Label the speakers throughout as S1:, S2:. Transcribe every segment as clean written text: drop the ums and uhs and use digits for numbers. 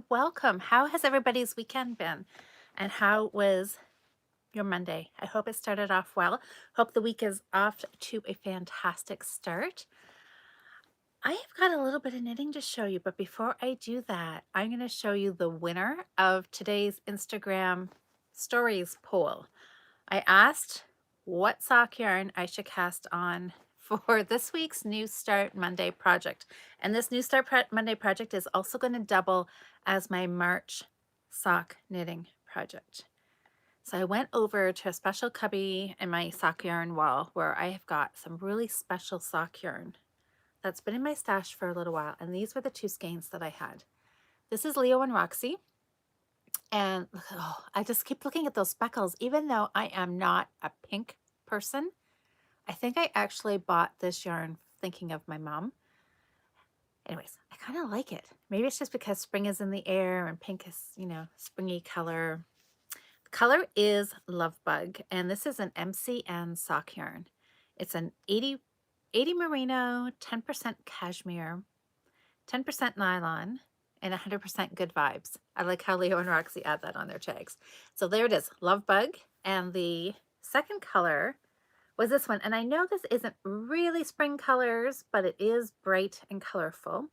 S1: and welcome. How has everybody's weekend been? And how was your Monday? I hope it started off well. Hope the week is off to a fantastic start. I have got a little bit of knitting to show you, but before I do that, I'm going to show you the winner of today's Instagram stories poll. I asked what sock yarn I should cast on for this week's New Start Monday project. And this New Start Monday project is also going to double as my March sock knitting project. So I went over to a special cubby in my sock yarn wall where I have got some really special sock yarn that's been in my stash for a little while. And these were the two skeins that I had. This is Leo and Roxy. And oh, I just keep looking at those speckles. Even though I am not a pink person, I think I actually bought this yarn thinking of my mom. Anyways, I kind of like it. Maybe it's just because spring is in the air and pink is, springy color. The color is Love Bug, and this is an MCN sock yarn. It's an 80 merino, 10% cashmere, 10% nylon, and 100% good vibes. I like how Leo and Roxy add that on their tags. So there it is, Love Bug. And the second color was this one. And I know this isn't really spring colors, but it is bright and colorful.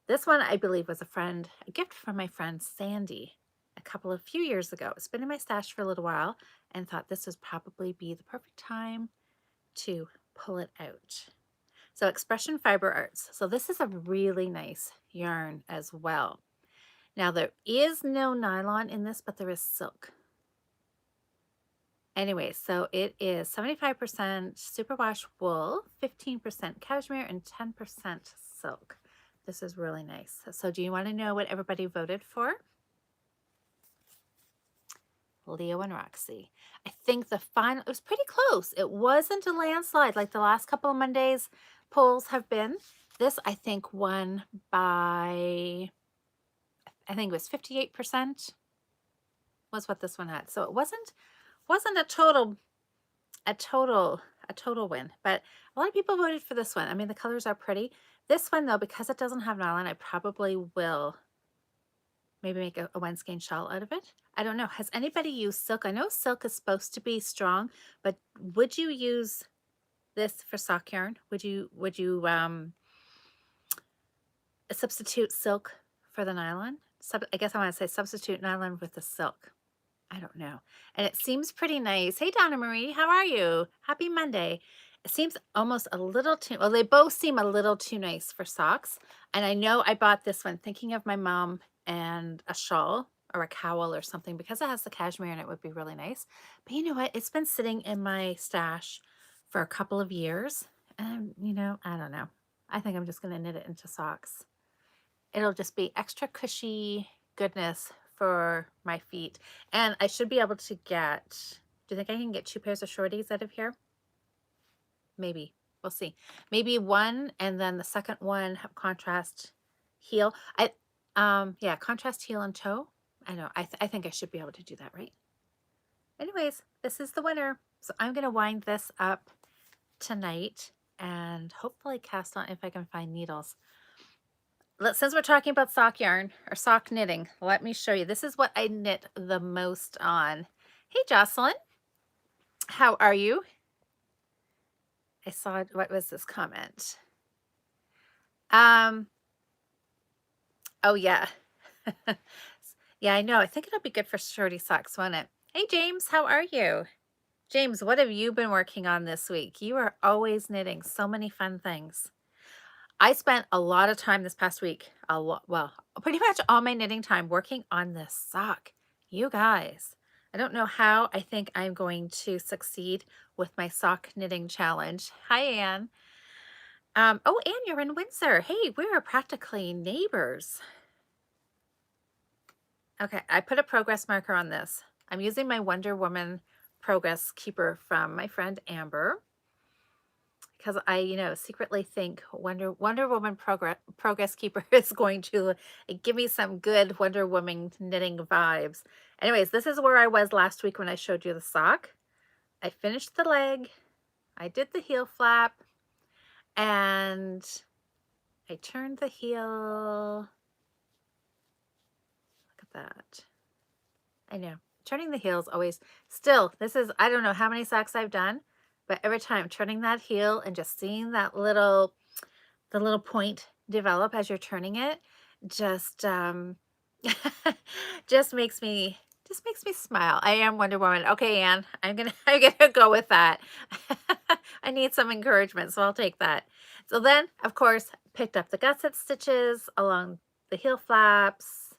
S1: This one, I believe, was a gift from my friend Sandy a few years ago. It's been in my stash for a little while and thought this would probably be the perfect time to pull it out. So Expression Fiber Arts. So this is a really nice yarn as well. Now there is no nylon in this, but there is silk. Anyway, so it is 75% superwash wool, 15% cashmere, and 10% silk. This is really nice. So do you want to know what everybody voted for? Leo and Roxy. I think the final, it was pretty close. It wasn't a landslide like the last couple of Mondays polls have been. This, I think, won by, I think it was 58% was what this one had. So it wasn't a total win, but a lot of people voted for this one. I mean, the colors are pretty. This one, though, because it doesn't have nylon, I probably will maybe make a one skein shawl out of it. I don't know. Has anybody used silk? I know silk is supposed to be strong, but would you use this for sock yarn? Would you substitute silk for the nylon? I guess I want to say substitute nylon with the silk. I don't know. And it seems pretty nice. Hey, Donna Marie, how are you? Happy Monday. It seems almost a little too, well, they both seem a little too nice for socks. And I know I bought this one thinking of my mom and a shawl or a cowl or something because it has the cashmere and it would be really nice. But you know what? It's been sitting in my stash for a couple of years. And, I don't know. I think I'm just going to knit it into socks. It'll just be extra cushy goodness for my feet. And I should be able to get, do you think I can get 2 pairs of shorties out of here? Maybe. We'll see. Maybe one and then the second one have contrast heel. Yeah, contrast heel and toe. I know. I think I should be able to do that, right? Anyways, this is the winner. So I'm going to wind this up tonight and hopefully cast on if I can find needles. Since we're talking about sock yarn or sock knitting, let me show you. This is what I knit the most on. Hey, Jocelyn. How are you? I saw, what was this comment? Oh, yeah. Yeah, I know. I think it'll be good for shorty socks, won't it? Hey, James, how are you? James, what have you been working on this week? You are always knitting so many fun things. I spent a lot of time this past week, well, pretty much all my knitting time working on this sock. You guys, I don't know how I think I'm going to succeed with my sock knitting challenge. Hi, Anne. Oh, Anne, you're in Windsor. Hey, we're practically neighbors. Okay, I put a progress marker on this. I'm using my Wonder Woman progress keeper from my friend Amber because I, secretly think Wonder Woman progress keeper is going to give me some good Wonder Woman knitting vibes. Anyways, this is where I was last week when I showed you the sock. I finished the leg, I did the heel flap, and I turned the heel that. I know. Turning the heels always, still, this is, I don't know how many socks I've done, but every time turning that heel and just seeing that little, the little point develop as you're turning it, just, just makes me smile. I am Wonder Woman. Okay, Anne, I'm gonna go with that. I need some encouragement, so I'll take that. So then, of course, picked up the gusset stitches along the heel flaps,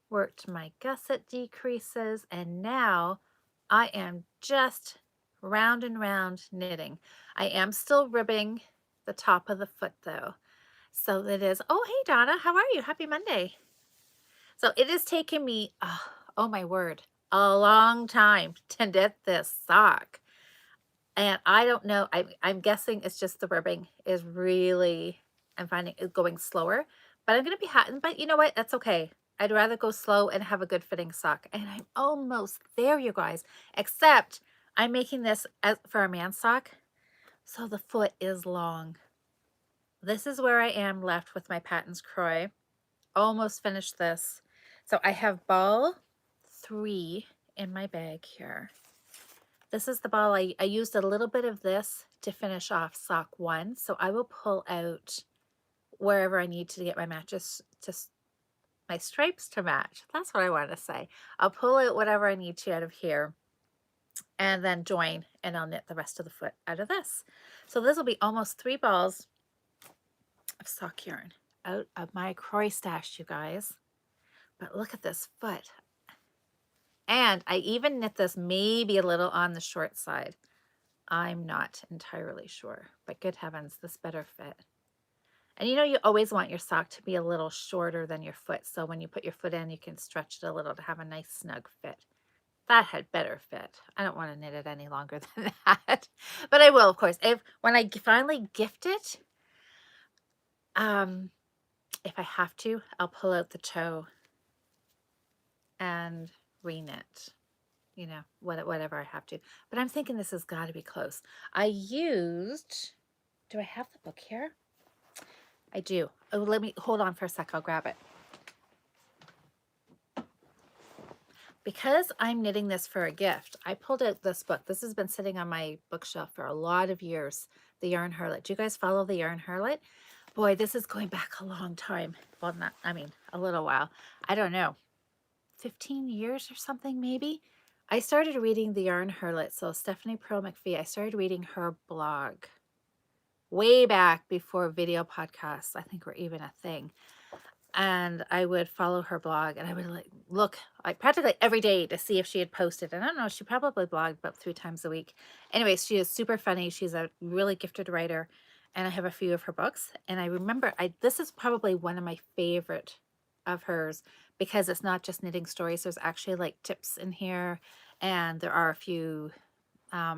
S1: worked my gusset decreases, and now I am just round and round knitting. I am still ribbing the top of the foot though. So it is, oh, hey Donna, how are you? Happy Monday. So it is taking me, oh my word, a long time to knit this sock. And I don't know, I'm guessing it's just the ribbing is really, I'm finding it going slower, but I'm going to be hot. But you know what? That's okay. I'd rather go slow and have a good fitting sock. And I'm almost there, you guys, except I'm making this for a man's sock. So the foot is long. This is where I am left with my Patton's Croy. Almost finished this. So I have ball 3 in my bag here. This is the ball. I used a little bit of this to finish off sock 1. So I will pull out wherever I need to get my matches, to my stripes to match. That's what I want to say. I'll pull out whatever I need to out of here and then join, and I'll knit the rest of the foot out of this. So this will be almost 3 balls of sock yarn out of my Croy stash, you guys. But look at this foot. And I even knit this maybe a little on the short side. I'm not entirely sure, but good heavens, this better fit. And you know, you always want your sock to be a little shorter than your foot. So when you put your foot in, you can stretch it a little to have a nice snug fit. That had better fit. I don't want to knit it any longer than that, but I will, of course. When I finally gift it, if I have to, I'll pull out the toe and re-knit, you know, whatever I have to. But I'm thinking this has got to be close. I used, do I have the book here? I do. Oh, let me, hold on for a sec. I'll grab it. Because I'm knitting this for a gift, I pulled out this book. This has been sitting on my bookshelf for a lot of years, The Yarn Harlot. Do you guys follow The Yarn Harlot? Boy, this is going back a long time. Well, not, I mean, a little while. I don't know, 15 years or something maybe. I started reading The Yarn Harlot. So Stephanie Pearl McPhee, I started reading her blog way back before video podcasts, I think, were even a thing. And I would follow her blog, and I would look practically every day to see if she had posted. And I don't know, she probably blogged about 3 times a week. Anyways, she is super funny. She's a really gifted writer, and I have a few of her books. And I remember, this is probably one of my favorite of hers, because it's not just knitting stories. There's actually like tips in here, and there are a few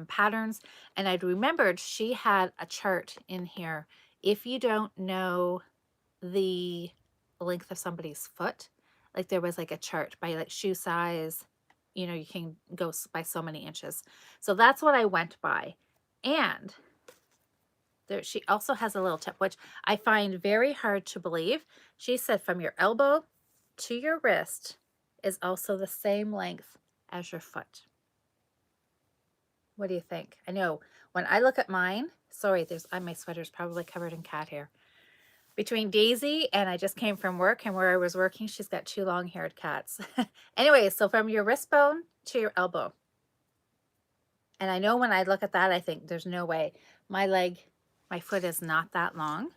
S1: patterns. And I'd remembered she had a chart in here. If you don't know the length of somebody's foot, like there was like a chart by like shoe size, you know, you can go by so many inches. So that's what I went by. And there, she also has a little tip, which I find very hard to believe. She said from your elbow to your wrist is also the same length as your foot. What do you think? I know when I look at mine, sorry, my sweater's probably covered in cat hair. Between Daisy and I just came from work, and where I was working, she's got 2 long-haired cats. Anyway, so from your wrist bone to your elbow. And I know when I look at that, I think there's no way. My foot is not that long.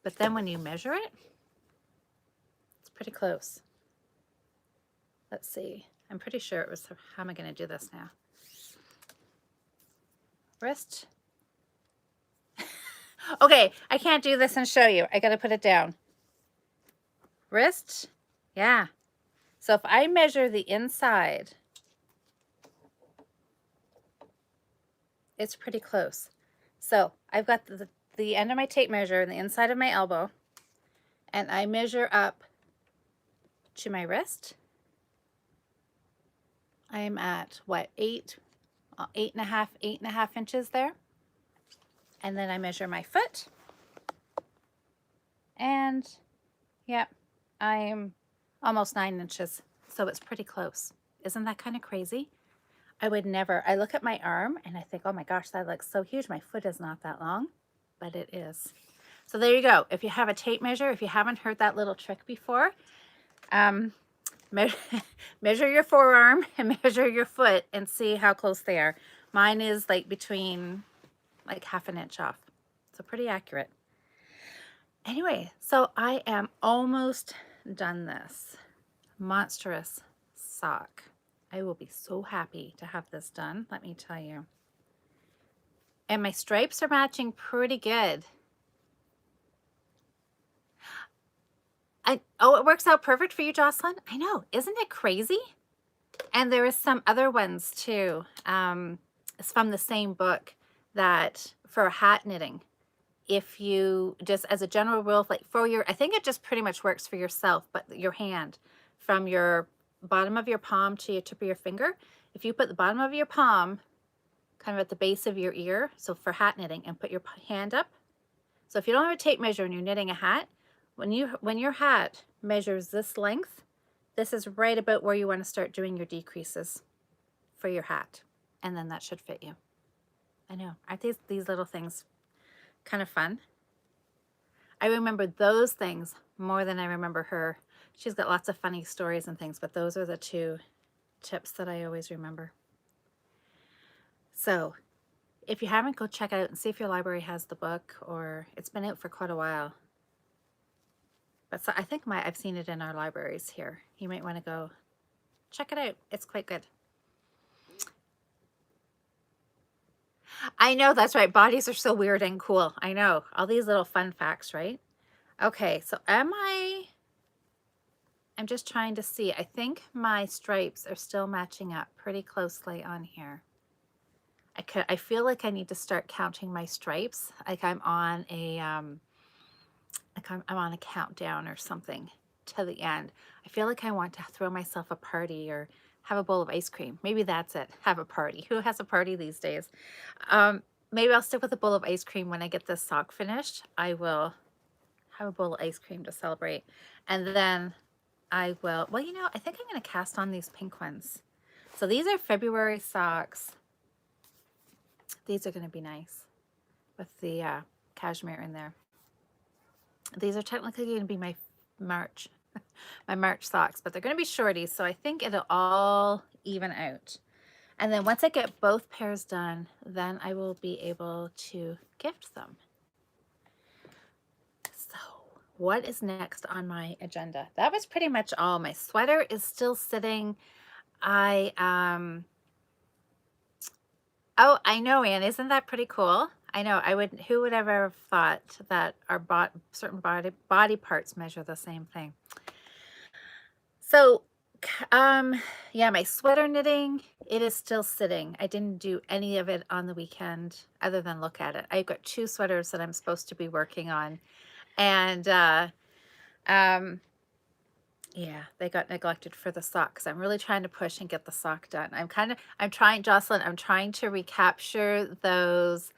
S1: But then when you measure it, it's pretty close. Let's see. I'm pretty sure it was, how am I going to do this now? Wrist. Okay, I can't do this and show you. I got to put it down. Wrist. Yeah. So if I measure the inside, it's pretty close. So I've got the end of my tape measure and the inside of my elbow, and I measure up to my wrist. I'm at what, 8.5 inches there. And then I measure my foot, and yep, I'm almost 9 inches. So it's pretty close. Isn't that kind of crazy? I would never, I look at my arm and I think, oh my gosh, that looks so huge. My foot is not that long, but it is. So there you go. If you have a tape measure, if you haven't heard that little trick before, measure your forearm and measure your foot and see how close they are. Mine is like between like half an inch off. So pretty accurate. Anyway, so I am almost done this monstrous sock. I will be so happy to have this done, let me tell you. And my stripes are matching pretty good. Oh, it works out perfect for you, Jocelyn. I know, isn't it crazy? And there is some other ones too. It's from the same book that for hat knitting. If you just, as a general rule, like for your, I think it just pretty much works for yourself, but your hand from your bottom of your palm to your tip of your finger. If you put the bottom of your palm kind of at the base of your ear, so for hat knitting, and put your hand up. So if you don't have a tape measure and you're knitting a hat, when your hat measures this length, this is right about where you want to start doing your decreases for your hat. And then that should fit you. I know, aren't these little things kind of fun? I remember those things more than I remember her. She's got lots of funny stories and things, but those are the two tips that I always remember. So if you haven't, go check out and see if your library has the book, or it's been out for quite a while. But so I think I've seen it in our libraries here. You might want to go check it out. It's quite good. I know, that's right. Bodies are so weird and cool. I know. All these little fun facts, right? Okay, so I'm just trying to see. I think my stripes are still matching up pretty closely on here. I feel like I need to start counting my stripes. Like I'm on a I'm on a countdown or something to the end. I feel like I want to throw myself a party or have a bowl of ice cream. Maybe that's it. Have a party. Who has a party these days? Maybe I'll stick with a bowl of ice cream when I get this sock finished. I will have a bowl of ice cream to celebrate. And then I will, well, you know, I think I'm going to cast on these pink ones. So these are February socks. These are going to be nice with the cashmere in there. These are technically going to be my March, my March socks, but they're going to be shorties. So I think it'll all even out. And then once I get both pairs done, then I will be able to gift them. So what is next on my agenda? That was pretty much all. My sweater is still sitting. Oh, I know, Anne. Isn't that pretty cool? I know. Who would ever have thought that our certain body parts measure the same thing? So, yeah, my sweater knitting, it is still sitting. I didn't do any of it on the weekend other than look at it. I've got 2 sweaters that I'm supposed to be working on. And, yeah, they got neglected for the sock because I'm really trying to push and get the sock done. I'm trying, Jocelyn, I'm trying to recapture those.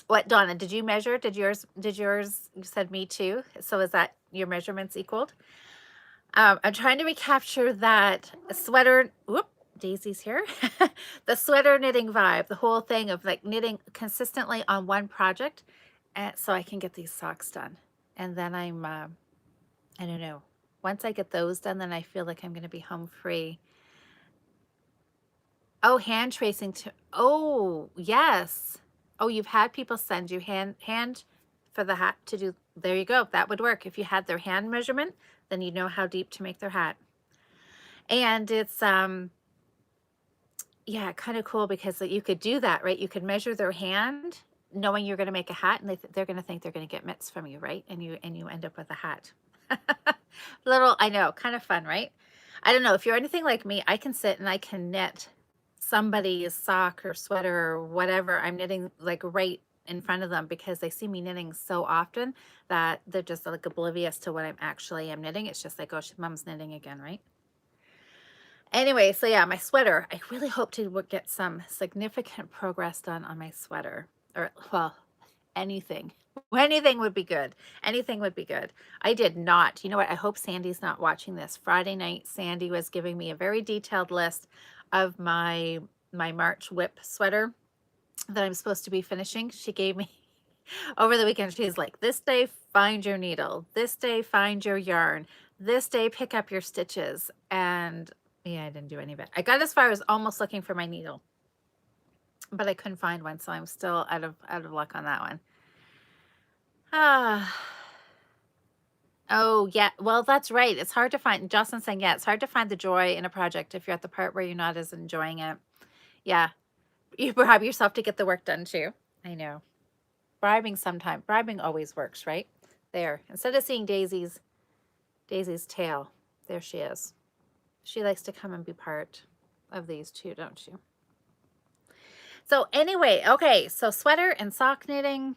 S1: What, Donna, did you measure? Did yours, you said me too. So is that your measurements equaled? I'm trying to recapture that sweater, whoop, Daisy's here. The sweater knitting vibe, the whole thing of like knitting consistently on one project. And so I can get these socks done. And then I don't know. Once I get those done, then I feel like I'm going to be home free. Oh, hand tracing to, oh, yes. Oh, you've had people send you hand for the hat to do. There you go. That would work. If you had their hand measurement, then you know how deep to make their hat. And it's, yeah, kind of cool because you could do that, right? You could measure their hand knowing you're going to make a hat, and they're going to think they're going to get mitts from you, right? And you end up with a hat. I know, kind of fun, right? I don't know, if you're anything like me, I can sit and I can knit somebody's sock or sweater or whatever I'm knitting like right in front of them because they see me knitting so often that they're just like oblivious to what I'm actually am knitting. It's just like, oh, mom's knitting again, right? Anyway, so yeah, my sweater, I really hope to get some significant progress done on my sweater, or well, anything Anything would be good. Anything would be good. I did not. You know what? I hope Sandy's not watching this. Friday night, Sandy was giving me a very detailed list of my March whip sweater that I'm supposed to be finishing. She gave me over the weekend. She's like, this day, find your needle. This day, find your yarn. This day, pick up your stitches. And yeah, I didn't do any of it. I got as far as almost looking for my needle, but I couldn't find one. So I'm still out of luck on that one. Ah. Oh, yeah. Well, that's right. It's hard to find. Jocelyn's saying, yeah, it's hard to find the joy in a project if you're at the part where you're not as enjoying it. Yeah. You bribe yourself to get the work done too. I know. Bribing always works, right? There. Instead of seeing Daisy's tail, there she is. She likes to come and be part of these too, don't you? So anyway, okay. So sweater and sock knitting.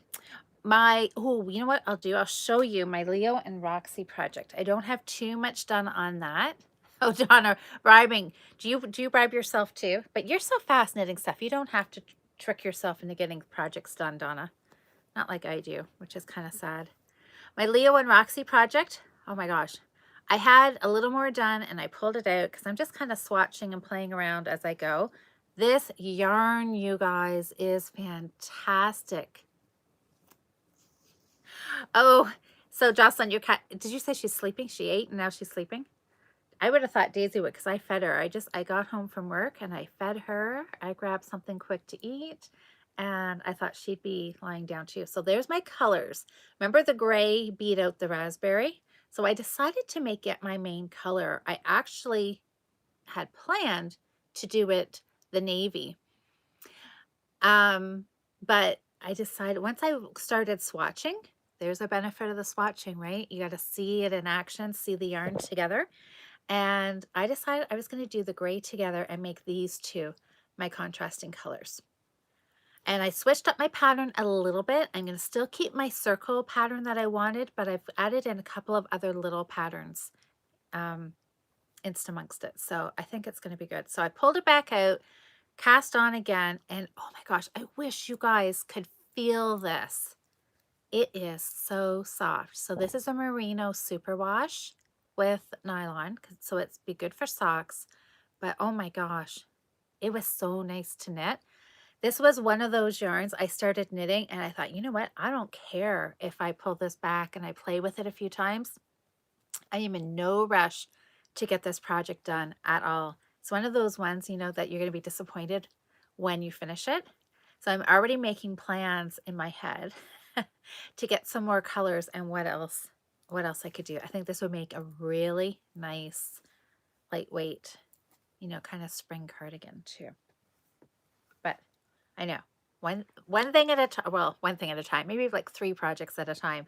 S1: You know what I'll do? I'll show you my Leo and Roxy project. I don't have too much done on that. Oh, Donna, bribing. Do you bribe yourself too? But you're so fast knitting stuff. You don't have to trick yourself into getting projects done, Donna. Not like I do, which is kind of sad. My Leo and Roxy project. Oh my gosh. I had a little more done and I pulled it out because I'm just kind of swatching and playing around as I go. This yarn, you guys, is fantastic. Oh, so Jocelyn, your cat, did you say she's sleeping? She ate and now she's sleeping? I would have thought Daisy would because I fed her. I got home from work and I fed her. I grabbed something quick to eat and I thought she'd be lying down too. So there's my colors. Remember the gray beat out the raspberry? So I decided to make it my main color. I actually had planned to do it the navy. But I decided once I started swatching, there's a benefit of the swatching, right? You got to see it in action, see the yarn together. And I decided I was going to do the gray together and make these two my contrasting colors. And I switched up my pattern a little bit. I'm going to still keep my circle pattern that I wanted, but I've added in a couple of other little patterns in amongst it. So I think it's going to be good. So I pulled it back out, cast on again, and oh my gosh, I wish you guys could feel this. It is so soft. So this is a merino superwash with nylon, so it's be good for socks. But oh my gosh, it was so nice to knit. This was one of those yarns I started knitting and I thought, you know what? I don't care if I pull this back and I play with it a few times. I am in no rush to get this project done at all. It's one of those ones, you know, that you're going to be disappointed when you finish it. So I'm already making plans in my head to get some more colors and what else I could do. I think this would make a really nice, lightweight, you know, kind of spring cardigan too. But I know one thing at a time. Well, one thing at a time. Maybe like 3 projects at a time.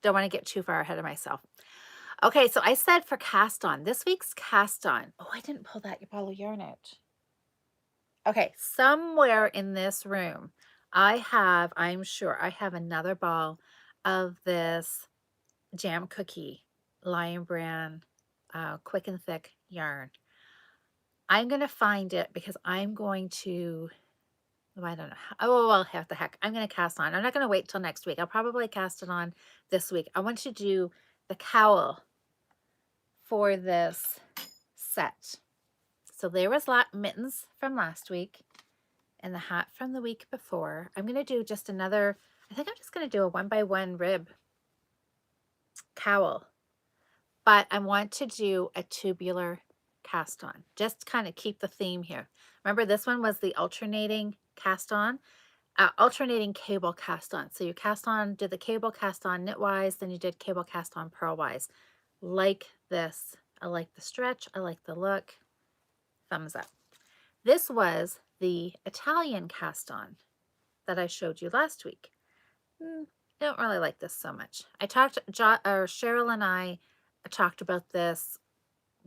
S1: Don't want to get too far ahead of myself. Okay, so I said for cast on. This week's cast on. Oh, I didn't pull that ball of yarn out. Okay, somewhere in this room, I'm sure I have another ball of this jam cookie Lion Brand quick and thick yarn. I'm going to find it because I'm going to, oh, I don't know. Oh, well, what the heck. I'm going to cast on. I'm not going to wait till next week. I'll probably cast it on this week. I want to do the cowl for this set. So there was mittens from last week and the hat from the week before. I'm going to do just another, I think I'm just going to do a 1x1 rib cowl, but I want to do a tubular cast on, just kind of keep the theme here. Remember this one was the alternating cast on, alternating cable cast on. So you cast on, did the cable cast on knitwise, then you did cable cast on purlwise. Like this. I like the stretch. I like the look. Thumbs up. This was the Italian cast on that I showed you last week. Don't really like this so much. Cheryl and I talked about this,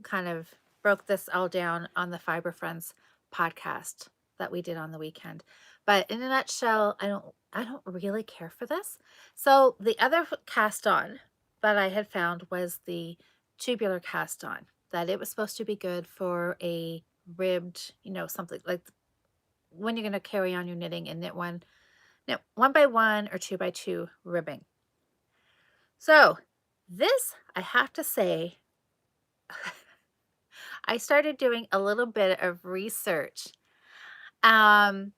S1: kind of broke this all down on the Fiber Friends podcast that we did on the weekend. But in a nutshell, I don't really care for this. So the other cast on that I had found was the tubular cast on, that it was supposed to be good for a ribbed, you know, something like when you're going to carry on your knitting and knit one no, 1x1 or 2x2 ribbing. So this, I have to say, I started doing a little bit of research. And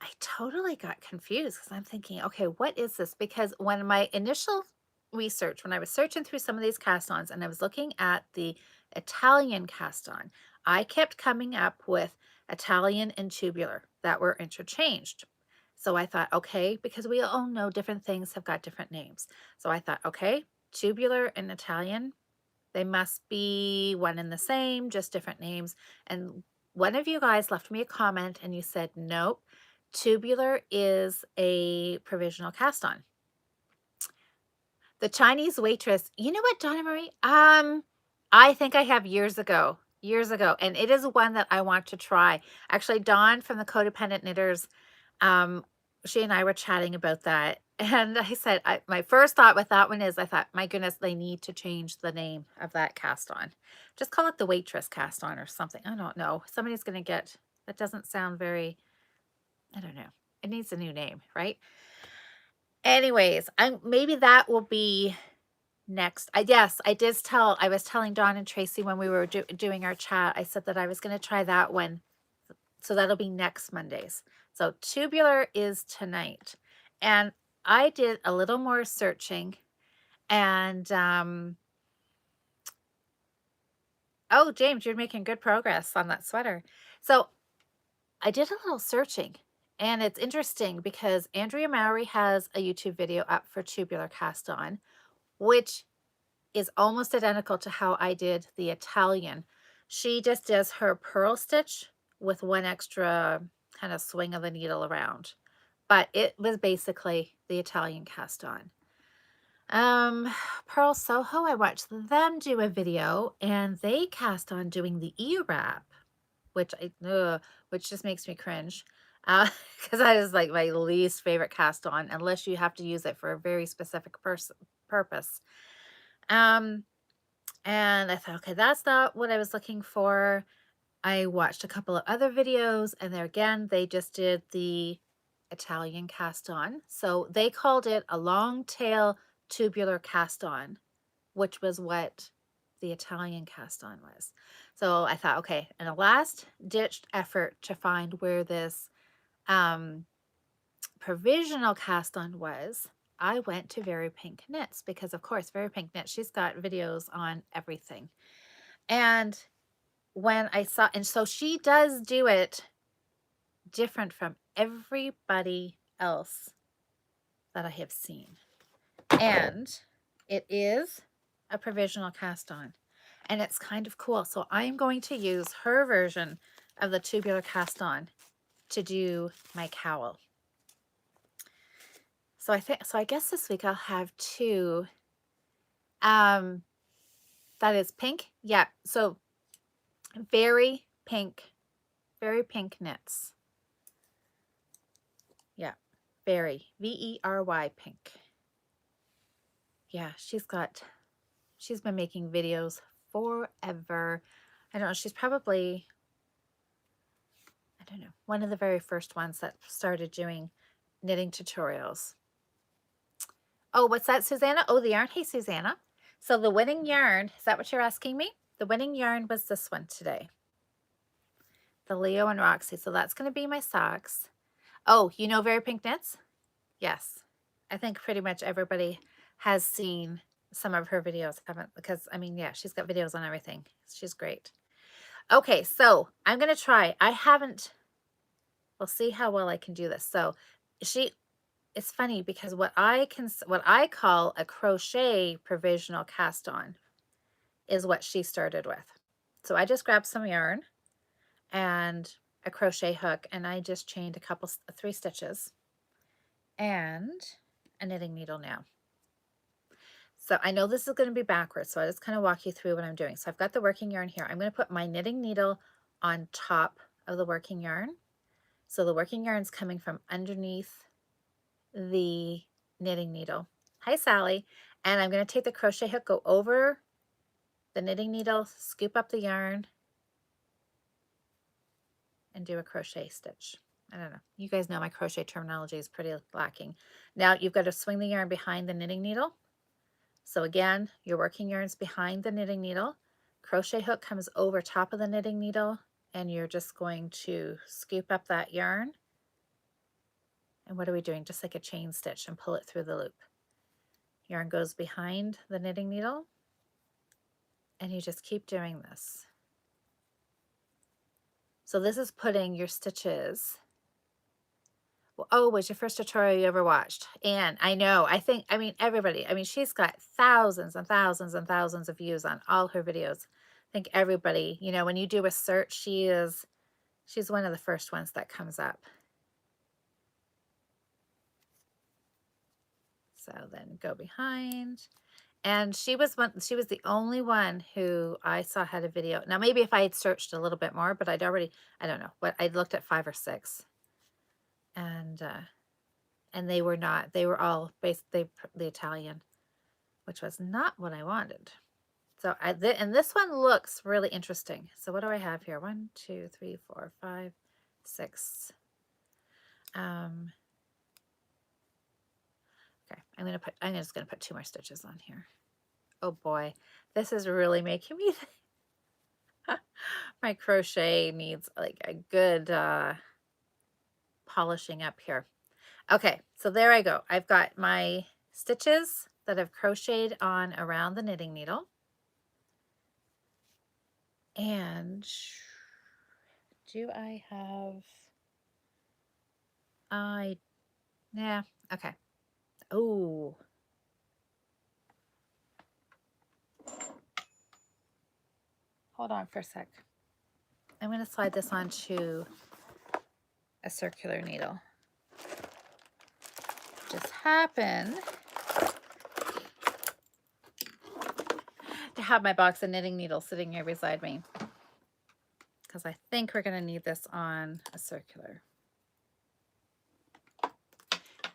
S1: I totally got confused because I'm thinking, okay, what is this? Because when my initial research, when I was searching through some of these cast-ons and I was looking at the Italian cast-on, I kept coming up with Italian and tubular that were interchanged. So I thought, okay, because we all know different things have got different names. So I thought, okay, tubular and Italian, they must be one and the same, just different names. And one of you guys left me a comment and you said, nope, tubular is a provisional cast on. The Chinese waitress, you know what, Donna Marie? I think I have years ago, and it is one that I want to try. Actually, Dawn from the Codependent Knitters, she and I were chatting about that. And I said, my first thought with that one is, I thought, my goodness, they need to change the name of that cast on. Just call it the waitress cast on or something. I don't know. Somebody's going to get, that doesn't sound very, I don't know. It needs a new name, right? Anyways, maybe that will be next. Yes, I was telling Dawn and Tracy when we were doing our chat, I said that I was going to try that one. So that'll be next Mondays. So tubular is tonight. And I did a little more searching and, oh, James, you're making good progress on that sweater. So I did a little searching and it's interesting because Andrea Mowry has a YouTube video up for tubular cast on, which is almost identical to how I did the Italian. She just does her purl stitch with one extra kind of swing of the needle around. But it was basically the Italian cast on. Pearl Soho, I watched them do a video and they cast on doing the E-wrap, which which just makes me cringe. Because that is like my least favorite cast on, unless you have to use it for a very specific purpose. And I thought, okay, that's not what I was looking for. I watched a couple of other videos and there again, they just did the Italian cast on. So they called it a long tail tubular cast on, which was what the Italian cast on was. So I thought, okay, in a last ditched effort to find where this provisional cast on was, I went to Very Pink Knits because, of course, Very Pink Knits, she's got videos on everything. And when I saw, and so she does do it different from everybody else that I have seen. And it is a provisional cast on. And it's kind of cool. So I'm going to use her version of the tubular cast on to do my cowl. So I guess this week I'll have two. That is pink. Yeah. So very pink knits. Yeah. Very Very pink. Yeah, she's been making videos forever. I don't know, she's probably, I don't know, one of the very first ones that started doing knitting tutorials. Oh, what's that, Susanna? Oh, the yarn. Hey, Susanna. So the winning yarn, is that what you're asking me? The winning yarn was this one today. The Leo and Roxy. So that's going to be my socks. Oh, you know Very Pink Knits? Yes. I think pretty much everybody has seen some of her videos, haven't? Because, I mean, yeah, she's got videos on everything. She's great. Okay, so I'm going to try. We'll see how well I can do this. So it's funny because what I call a crochet provisional cast on is what she started with. So I just grabbed some yarn and a crochet hook and I just chained 3 stitches and a knitting needle now. So I know this is going to be backwards, so I just kind of walk you through what I'm doing. So I've got the working yarn here. I'm going to put my knitting needle on top of the working yarn. So the working yarn is coming from underneath the knitting needle. Hi, Sally. And I'm going to take the crochet hook, go over the knitting needle, scoop up the yarn, and do a crochet stitch. I don't know. You guys know my crochet terminology is pretty lacking. Now you've got to swing the yarn behind the knitting needle. So again, your working yarn's behind the knitting needle. Crochet hook comes over top of the knitting needle, and you're just going to scoop up that yarn. And what are we doing? Just like a chain stitch, and pull it through the loop. Yarn goes behind the knitting needle, and you just keep doing this. So this is putting your stitches. Oh, was your first tutorial you ever watched? And I know, I mean, everybody, I mean, she's got thousands and thousands and thousands of views on all her videos. I think everybody, you know, when you do a search, she's one of the first ones that comes up. So then go behind. And she was the only one who I saw had a video. Now, maybe if I had searched a little bit more, but I'd already, I don't know, what I'd looked at 5 or 6. And they were not, they were all basically the Italian, which was not what I wanted. So and this one looks really interesting. So what do I have here? 1, 2, 3, 4, 5, 6. Okay, I'm just gonna put 2 more stitches on here. Oh boy, this is really making me my crochet needs like a good polishing up here. Okay, so there I go. I've got my stitches that I've crocheted on around the knitting needle. And do I have, yeah, okay. Oh, hold on for a sec. I'm going to slide this onto a circular needle. Just happen to have my box of knitting needles sitting here beside me, because I think we're going to need this on a circular.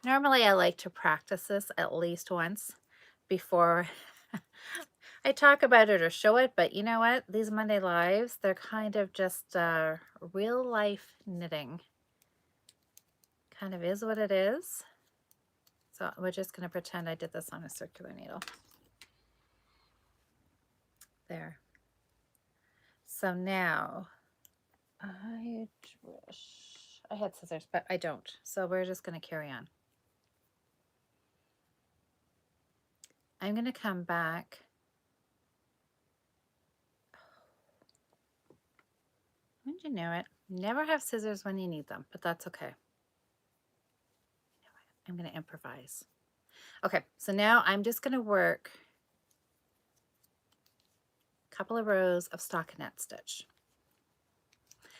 S1: Normally I like to practice this at least once before I talk about it or show it, but you know what? These Monday Lives, they're kind of just real life knitting. Kind of is what it is. So we're just going to pretend I did this on a circular needle. There. So now, I wish I had scissors, but I don't. So we're just going to carry on. I'm going to come back. Wouldn't you know it? Never have scissors when you need them, but that's okay. I'm going to improvise. Okay, so now I'm just going to work a couple of rows of stockinette stitch.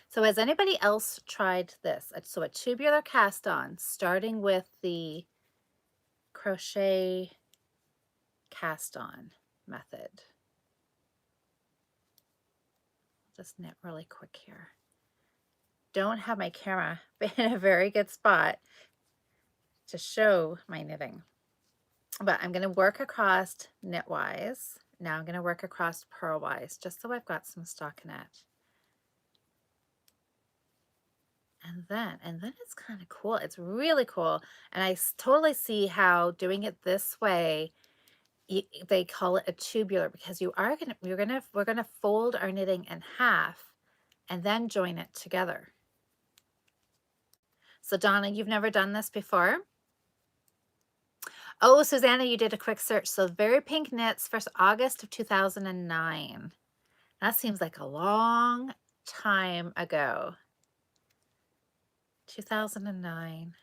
S1: So has anybody else tried this? So a tubular cast on, starting with the crochet cast on method. Just knit really quick here. Don't have my camera in a very good spot to show my knitting, but I'm going to work across knitwise. Now I'm going to work across purlwise, just so I've got some stockinette. And then it's kind of cool. It's really cool. And I totally see how doing it this way, they call it a tubular, because we're going to fold our knitting in half and then join it together. So Donna, you've never done this before? Oh, Susanna, you did a quick search. So Very Pink Knits, 1st August of 2009. That seems like a long time ago. 2009.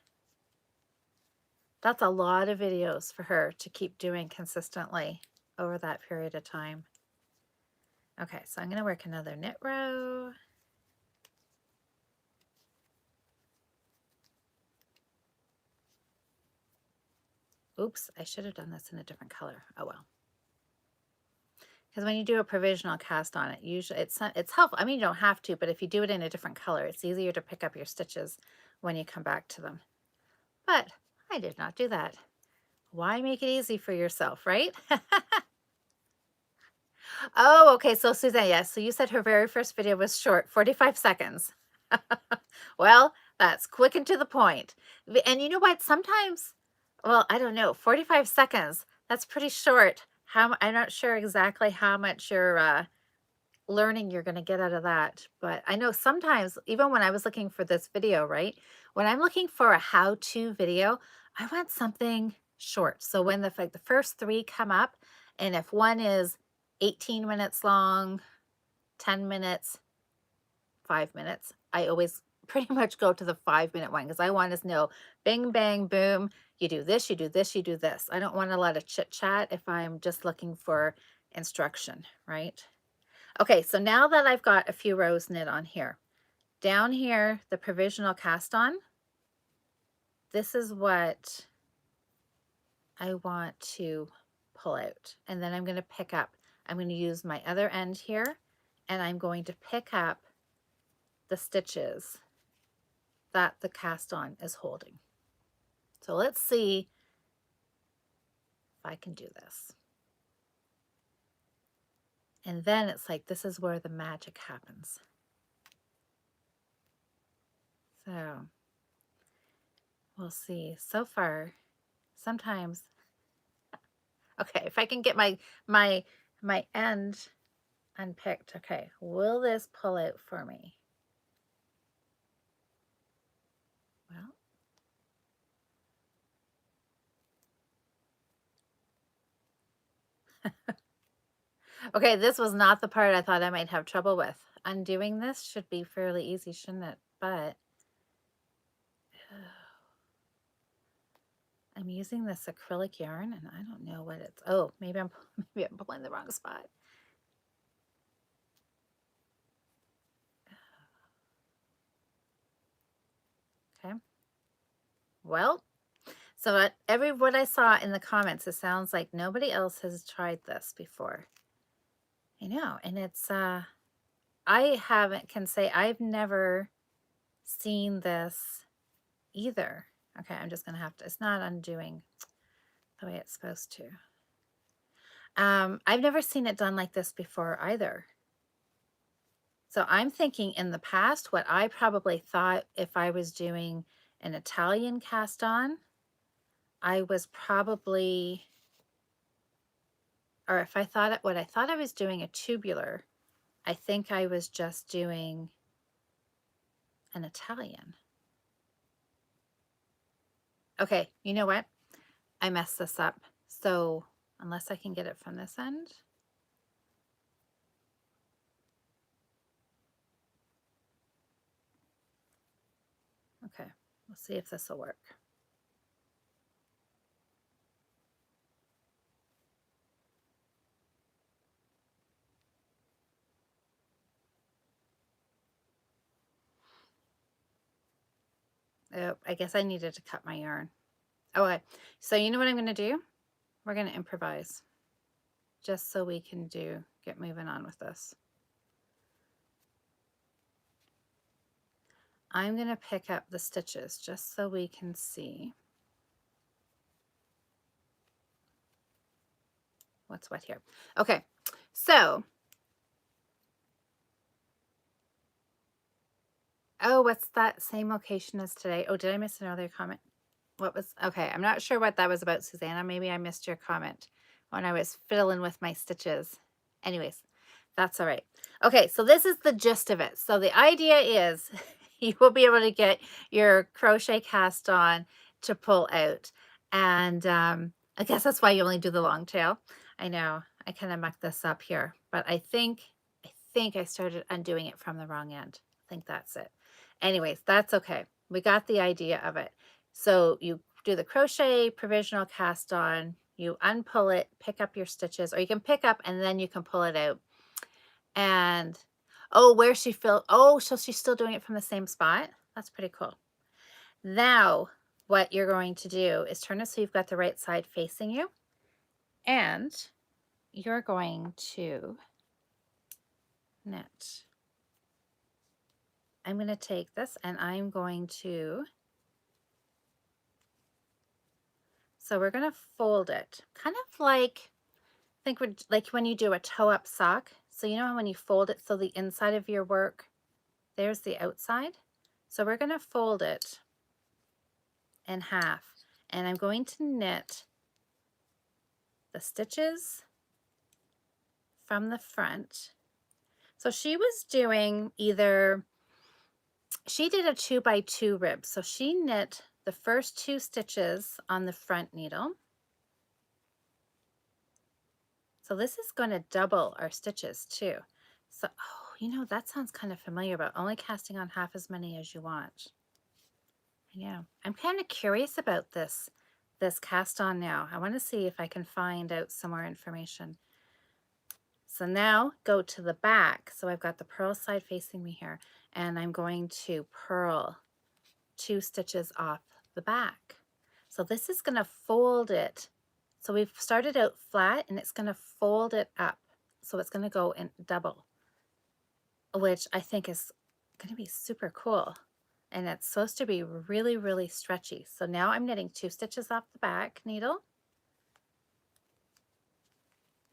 S1: That's a lot of videos for her to keep doing consistently over that period of time. Okay, so I'm going to work another knit row. Oops, I should have done this in a different color. Oh well. Because when you do a provisional cast on it, usually it's helpful. I mean, you don't have to, but if you do it in a different color, it's easier to pick up your stitches when you come back to them. But I did not do that. Why make it easy for yourself, right? Oh, okay. So Suzanne, yes. So you said her very first video was short, 45 seconds. Well, That's quick and to the point. And you know what? Sometimes, well, I don't know, 45 seconds. That's pretty short. I'm not sure exactly how much you're learning you're going to get out of that. But I know sometimes, even when I was looking for this video, right? When I'm looking for a how-to video, I want something short. So when the first three come up, and if one is 18 minutes long, 10 minutes, 5 minutes, I always pretty much go to the 5 minute one because I want to know bing, bang, boom. You do this, you do this, you do this. I don't want a lot of chit chat if I'm just looking for instruction, right? Okay, so now that I've got a few rows knit on here, down here, the provisional cast on, this is what I want to pull out. And then I'm going to pick up, I'm going to use my other end here, and I'm going to pick up the stitches that the cast on is holding. So let's see if I can do this. And then it's like, this is where the magic happens. So we'll see. So far, sometimes, okay, if I can get my end unpicked, okay, will this pull out for me? Well, okay, this was not the part I thought I might have trouble with. Undoing this should be fairly easy, shouldn't it? But I'm using this acrylic yarn and I don't know what it's, oh, maybe I'm pulling the wrong spot. Okay. Well, so what I saw in the comments, it sounds like nobody else has tried this before. I know, and it's I can say I've never seen this either. Okay, I'm just gonna have to, it's not undoing the way it's supposed to. I've never seen it done like this before either. So I'm thinking in the past, what I probably thought if I was doing an Italian cast on, I was probably, or if I thought what I thought I was doing a tubular, I think I was just doing an Italian. Okay, you know what? I messed this up. So unless I can get it from this end. Okay, we'll see if this will work. Oh, I guess I needed to cut my yarn. Okay, so you know what I'm going to do? We're going to improvise just so we can get moving on with this. I'm going to pick up the stitches just so we can see what's what here. Okay, so, oh, what's that same location as today? Oh, did I miss another comment? What was, okay, I'm not sure what that was about, Susanna. Maybe I missed your comment when I was fiddling with my stitches. Anyways, that's all right. Okay, so this is the gist of it. So the idea is you will be able to get your crochet cast on to pull out. And I guess that's why you only do the long tail. I know I kind of mucked this up here, but I think I started undoing it from the wrong end. I think that's it. Anyways, that's okay. We got the idea of it. So you do the crochet provisional cast on, you unpull it, pick up your stitches, or you can pick up and then you can pull it out. And oh, where she filled, oh, so she's still doing it from the same spot. That's pretty cool. Now, what you're going to do is turn it so you've got the right side facing you. And you're going to knit. I'm going to take this and I'm going to, so we're going to fold it kind of like, think like when you do a toe up sock. So you know how when you fold it so the inside of your work, there's the outside. So we're going to fold it in half, and I'm going to knit the stitches from the front. So she was doing she did a 2x2 rib. So she knit the first 2 stitches on the front needle. So this is going to double our stitches too. So, oh, you know, that sounds kind of familiar, but only casting on half as many as you want. I know. I'm kind of curious about this cast on now. I want to see if I can find out some more information. So now go to the back. So I've got the purl side facing me here, and I'm going to purl 2 stitches off the back. So this is going to fold it. So we've started out flat, and it's going to fold it up. So it's going to go in double, which I think is going to be super cool. And it's supposed to be really, really stretchy. So now I'm knitting 2 stitches off the back needle.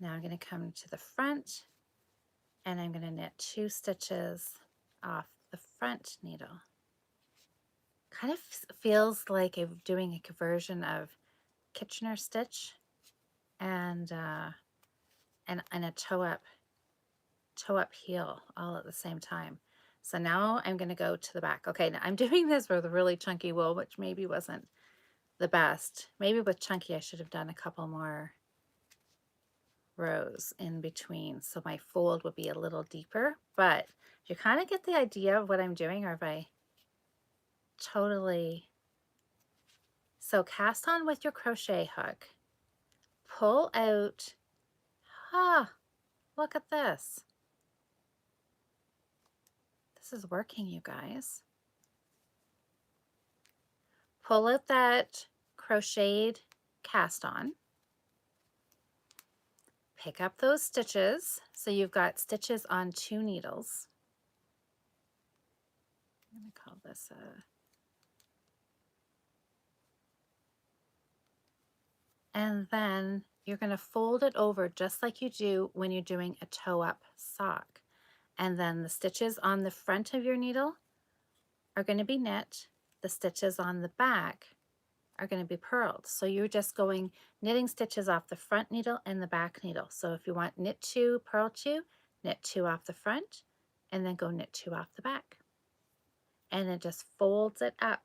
S1: Now I'm going to come to the front, and I'm going to knit 2 stitches off the front needle. Kind of feels like I'm doing a conversion of Kitchener stitch and a toe up heel all at the same time. So now I'm going to go to the back. Okay, now I'm doing this with a really chunky wool, which maybe wasn't the best. Maybe with chunky I should have done a couple more rows in between so my fold would be a little deeper, but you kind of get the idea of what I'm doing, or if I totally... So cast on with your crochet hook, pull out, look at this. This is working, you guys. Pull out that crocheted cast on, pick up those stitches. So you've got stitches on 2 needles. I'm going to call this a... And then you're going to fold it over just like you do when you're doing a toe up sock. And then the stitches on the front of your needle are going to be knit. The stitches on the back are going to be purled. So you're just going knitting stitches off the front needle and the back needle. So if you want knit 2, purl 2, knit 2 off the front, and then go knit 2 off the back. And it just folds it up.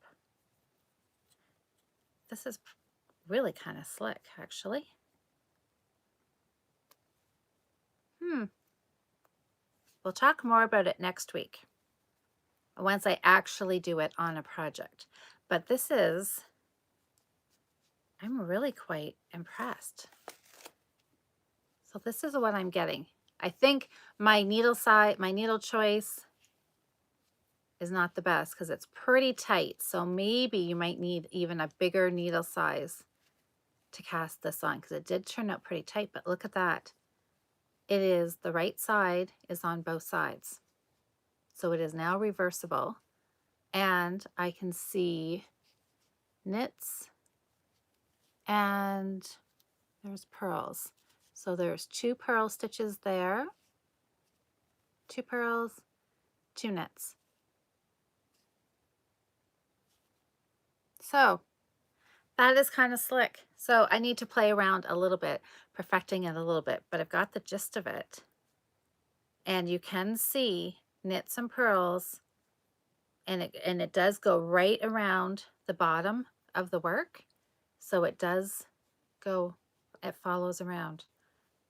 S1: This is really kind of slick, actually. We'll talk more about it next week, once I actually do it on a project. But this is, I'm really quite impressed. So this is what I'm getting. I think my needle size, my needle choice is not the best because it's pretty tight. So maybe you might need even a bigger needle size to cast this on, because it did turn out pretty tight, but look at that. It is, the right side is on both sides. So it is now reversible, and I can see knits and there's purls. So there's 2 purl stitches there, 2 purls, 2 knits. So that is kind of slick. So I need to play around a little bit, perfecting it a little bit, but I've got the gist of it. And you can see knits and purls, and it does go right around the bottom of the work. So it does go, it follows around.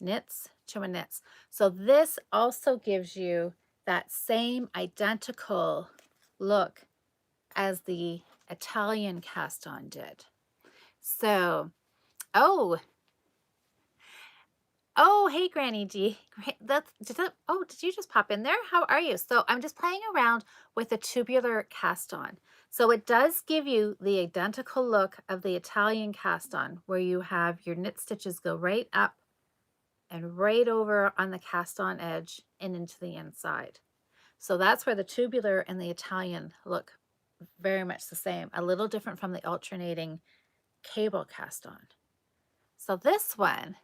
S1: Knits to a knits. So this also gives you that same identical look as the Italian cast on did. So, oh, hey, Granny D. Did you just pop in there? How are you? So I'm just playing around with a tubular cast on. So it does give you the identical look of the Italian cast on, where you have your knit stitches go right up and right over on the cast on edge and into the inside. So that's where the tubular and the Italian look very much the same, a little different from the alternating cable cast on. So this one,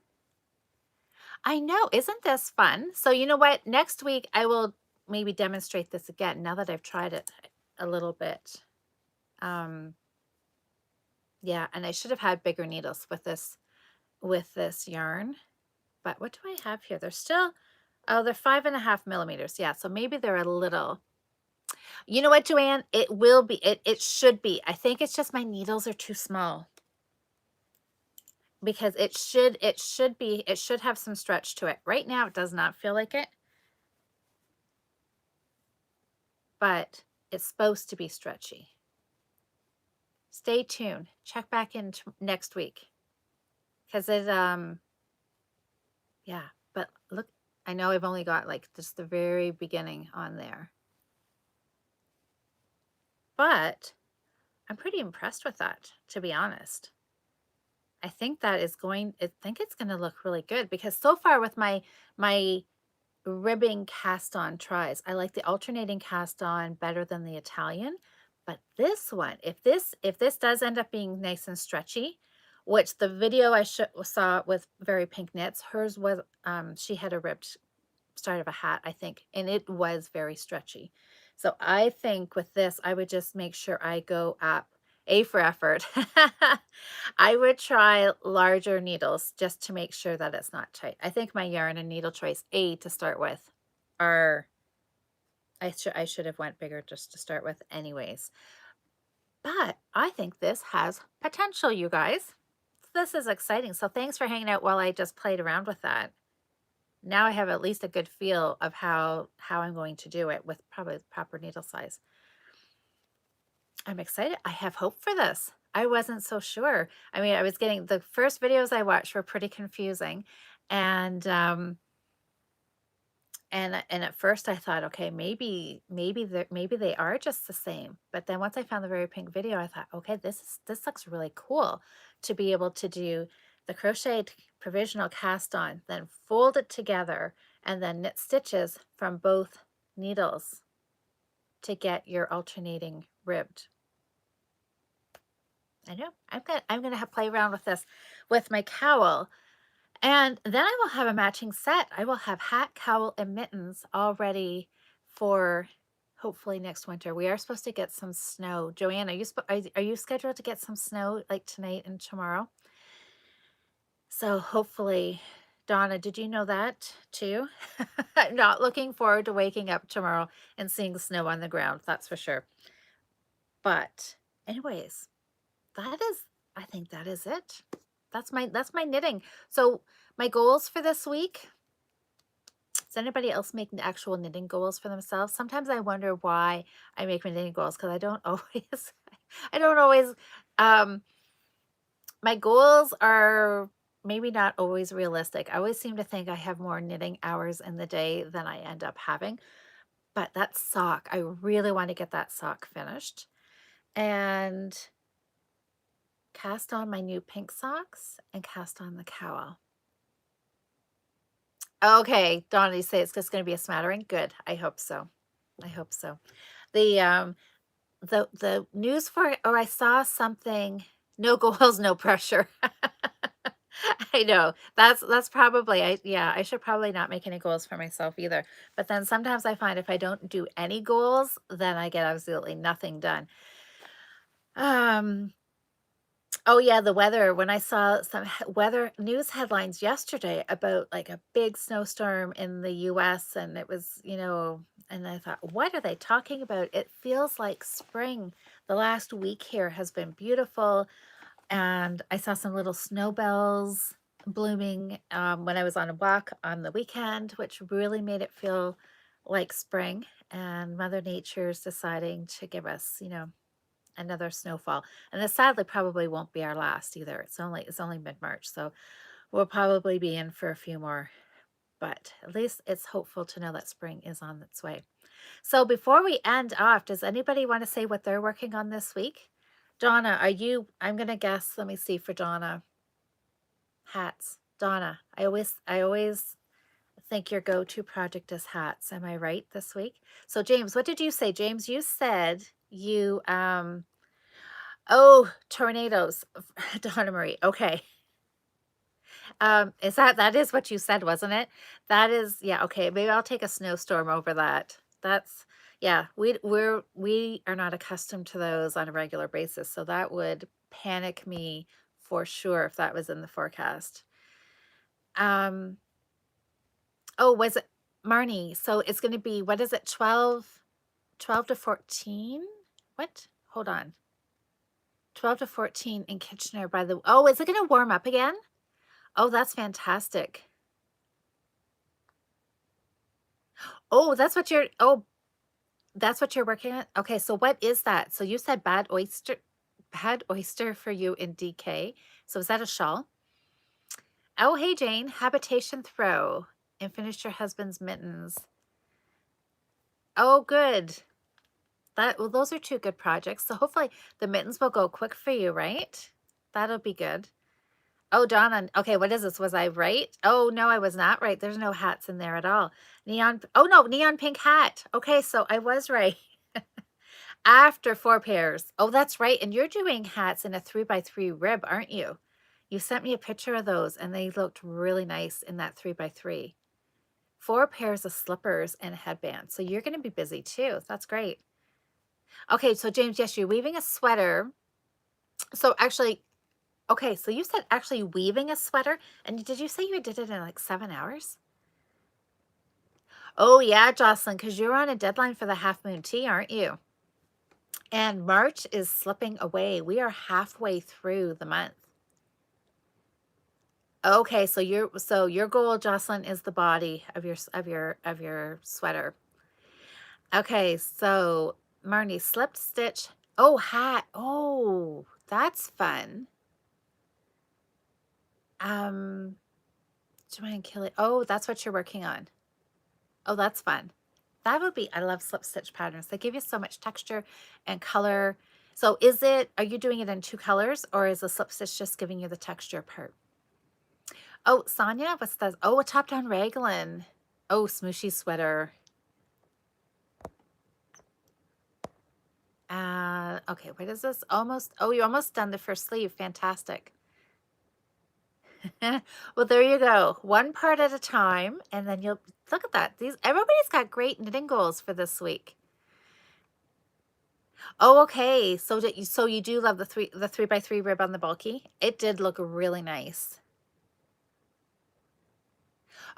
S1: I know, isn't this fun? So you know what? Next week I will maybe demonstrate this again now that I've tried it a little bit. Yeah, and I should have had bigger needles with this yarn. But what do I have here? They're still, oh, they're 5.5 millimeters. Yeah, so maybe they're a little. You know what, Joanne? It will be. It should be. I think it's just my needles are too small because it should be. It should have some stretch to it. Right now, it does not feel like it, but it's supposed to be stretchy. Stay tuned. Check back in next week because it yeah. But look, I know I've only got like just the very beginning on there, but I'm pretty impressed with that, to be honest. I think that is going, I think it's going to look really good because so far with my ribbing cast on tries, I like the alternating cast on better than the Italian. But this one, if this does end up being nice and stretchy, which the video I saw with Very Pink Knits, hers was, she had a ribbed start of a hat, I think, and it was very stretchy. So I think with this, I would just make sure I go up, A for effort. I would try larger needles just to make sure that it's not tight. I think my yarn and needle choice A to start with are, I should have went bigger just to start with anyways. But I think this has potential, you guys. This is exciting. So thanks for hanging out while I just played around with that. Now I have at least a good feel of how I'm going to do it with probably the proper needle size. I'm excited. I have hope for this. I wasn't so sure. I mean, I was getting, the first videos I watched were pretty confusing. And at first I thought, okay, maybe they are just the same. But then once I found the Very Pink video, I thought, okay, this looks really cool to be able to do the crocheted provisional cast on, then fold it together, and then knit stitches from both needles to get your alternating ribbed. I know. I'm gonna play around with this with my cowl. And then I will have a matching set. I will have hat, cowl, and mittens all ready for hopefully next winter. We are supposed to get some snow. Joanne, are you scheduled to get some snow like tonight and tomorrow? So hopefully, Donna, did you know that too? I'm not looking forward to waking up tomorrow and seeing snow on the ground, that's for sure. But anyways, I think that is it. That's my knitting. So my goals for this week. Does anybody else make actual knitting goals for themselves? Sometimes I wonder why I make my knitting goals because I don't always, my goals are maybe not always realistic. I always seem to think I have more knitting hours in the day than I end up having. But that sock, I really want to get that sock finished. And cast on my new pink socks and cast on the cowl. Okay, Donna, you say it's just going to be a smattering. Good. I hope so. I hope so. The news for, or I saw something, no goals, no pressure. I know. That's probably, I should probably not make any goals for myself either. But then sometimes I find if I don't do any goals, then I get absolutely nothing done. Oh yeah, the weather. When I saw some weather news headlines yesterday about like a big snowstorm in the US, and it was, and I thought, what are they talking about? It feels like spring. The last week here has been beautiful, and I saw some little snowbells blooming when I was on a walk on the weekend, which really made it feel like spring, and Mother Nature's deciding to give us, another snowfall. And this sadly probably won't be our last either. It's only mid-March, so we'll probably be in for a few more. But at least it's hopeful to know that spring is on its way. So before we end off, does anybody want to say what they're working on this week? Donna, I'm going to guess, let me see for Donna. Hats. Donna, I always think your go-to project is hats. Am I right this week? So James, what did you say? James, you said you, oh, tornadoes, Donna Marie. Okay. That is what you said, wasn't it? That is, yeah, okay. Maybe I'll take a snowstorm over that. Yeah, we are not accustomed to those on a regular basis, so that would panic me for sure if that was in the forecast. Um, oh, was it Marnie? So it's going to be, what is it, 12 to 14? What? Hold on. 12 to 14 in Kitchener by the, oh, is it going to warm up again? Oh, that's fantastic. Oh, that's what you're working on? Okay, so what is that? So you said bad oyster for you in DK. So is that a shawl? Oh, hey, Jane, habitation throw and finished your husband's mittens. Oh, good. Well, those are two good projects. So hopefully the mittens will go quick for you, right? That'll be good. Oh, Donna. Okay, what is this? Was I right? Oh, no, I was not right. There's no hats in there at all. Oh no, neon pink hat. Okay, so I was right. After 4 pairs. Oh, that's right. And you're doing hats in a 3x3 rib, aren't you? You sent me a picture of those and they looked really nice in that 3x3. 4 pairs of slippers and a headband. So you're going to be busy too. That's great. Okay, so James, yes, you're weaving a sweater. So actually, okay, so you said actually weaving a sweater. And did you say you did it in like 7 hours? Oh, yeah, Jocelyn, because you're on a deadline for the half moon tea, aren't you? And March is slipping away. We are halfway through the month. Okay, so your goal, Jocelyn, is the body of your sweater. Okay, so Marnie, slip stitch. Oh, hat. Oh, that's fun. Do I kill it? Oh, that's what you're working on. Oh, that's fun. That would be, I love slip stitch patterns. They give you so much texture and color. So are you doing it in 2 colors or is the slip stitch just giving you the texture part? Oh, Sonia, what's that? Oh, a top-down raglan. Oh, smooshy sweater. Okay, what is this? Oh, you're almost done the first sleeve. Fantastic. Well, there you go. One part at a time, and then you'll look at that. Everybody's got great knitting goals for this week. Oh, okay. So you do love the 3x3 rib on the bulky? It did look really nice.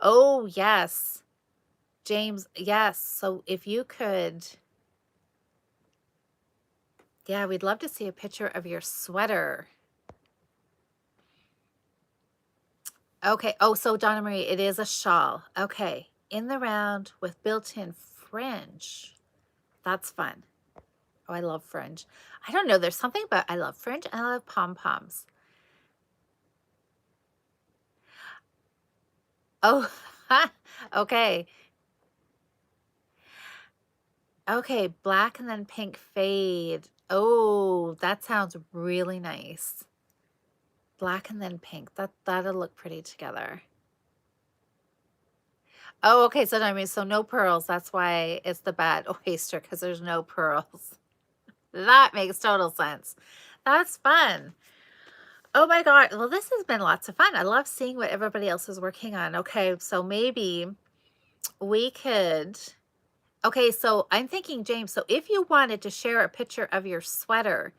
S1: Oh, yes. James, yes. So if you could, yeah, we'd love to see a picture of your sweater. Okay. Oh, so Donna Marie, it is a shawl. Okay. In the round with built-in fringe. That's fun. Oh, I love fringe. I don't know. There's something about I love fringe and I love pom-poms. Oh, okay. Okay. Black and then pink fade. Oh, that sounds really nice. Black and then pink. That'll look pretty together. Oh, okay. So I mean, so no pearls. That's why it's the bad oyster because there's no pearls. That makes total sense. That's fun. Oh my God. Well, this has been lots of fun. I love seeing what everybody else is working on. Okay, so maybe we could. Okay, so I'm thinking, James, so if you wanted to share a picture of your sweater,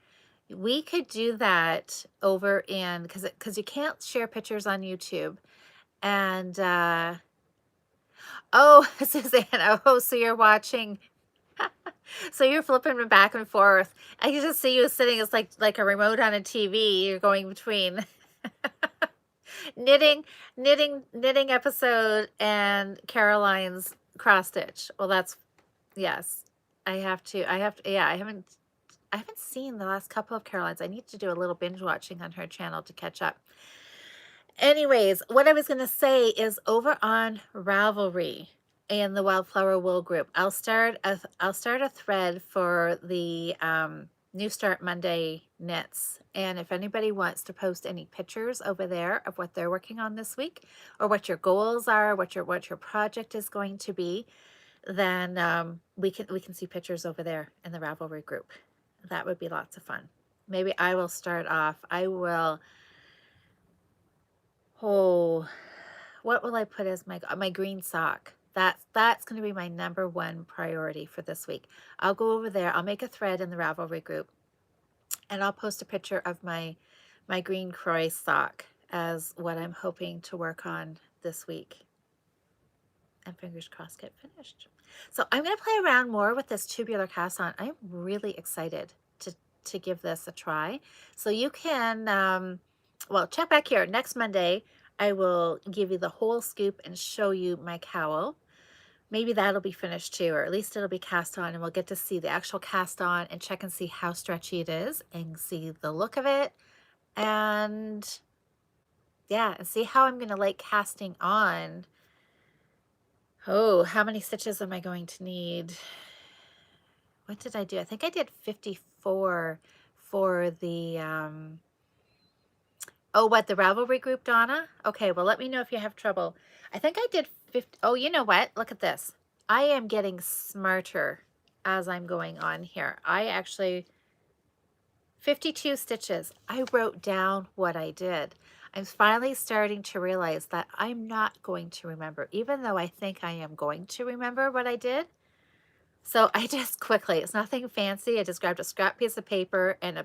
S1: we could do that over in, because you can't share pictures on YouTube. And, oh, Suzanne, oh, so you're watching. So you're flipping them back and forth. I can just see you sitting as like a remote on a TV. You're going between knitting episode and Caroline's cross stitch. Well, that's yes. Yeah, I haven't seen the last couple of Carolines. I need to do a little binge watching on her channel to catch up. Anyways, what I was going to say is over on Ravelry and the Wildflowerwool group, I'll start a thread for the New Start Monday knits. And if anybody wants to post any pictures over there of what they're working on this week or what your goals are, what your project is going to be, then we can see pictures over there in the Ravelry group. That would be lots of fun. Maybe I will start off. Oh, what will I put as my green sock? That's going to be my number one priority for this week. I'll go over there. I'll make a thread in the Ravelry group, and I'll post a picture of my green croy sock as what I'm hoping to work on this week. And fingers crossed get finished. So I'm going to play around more with this tubular cast on. I'm really excited to give this a try. So you can, well, check back here. Next Monday, I will give you the whole scoop and show you my cowl. Maybe that'll be finished too, or at least it'll be cast on, and we'll get to see the actual cast on and check and see how stretchy it is and see the look of it. And yeah, and see how I'm going to like casting on. Oh, how many stitches am I going to need? What did I do? I think I did 54 for the, oh, what, the Ravelry group, Donna? Okay, well, let me know if you have trouble. I think I did 50. Oh, you know what? Look at this. I am getting smarter as I'm going on here. I actually, 52 stitches. I wrote down what I did. I'm finally starting to realize that I'm not going to remember, even though I think I am going to remember what I did. So I just quickly, it's nothing fancy. I just grabbed a scrap piece of paper and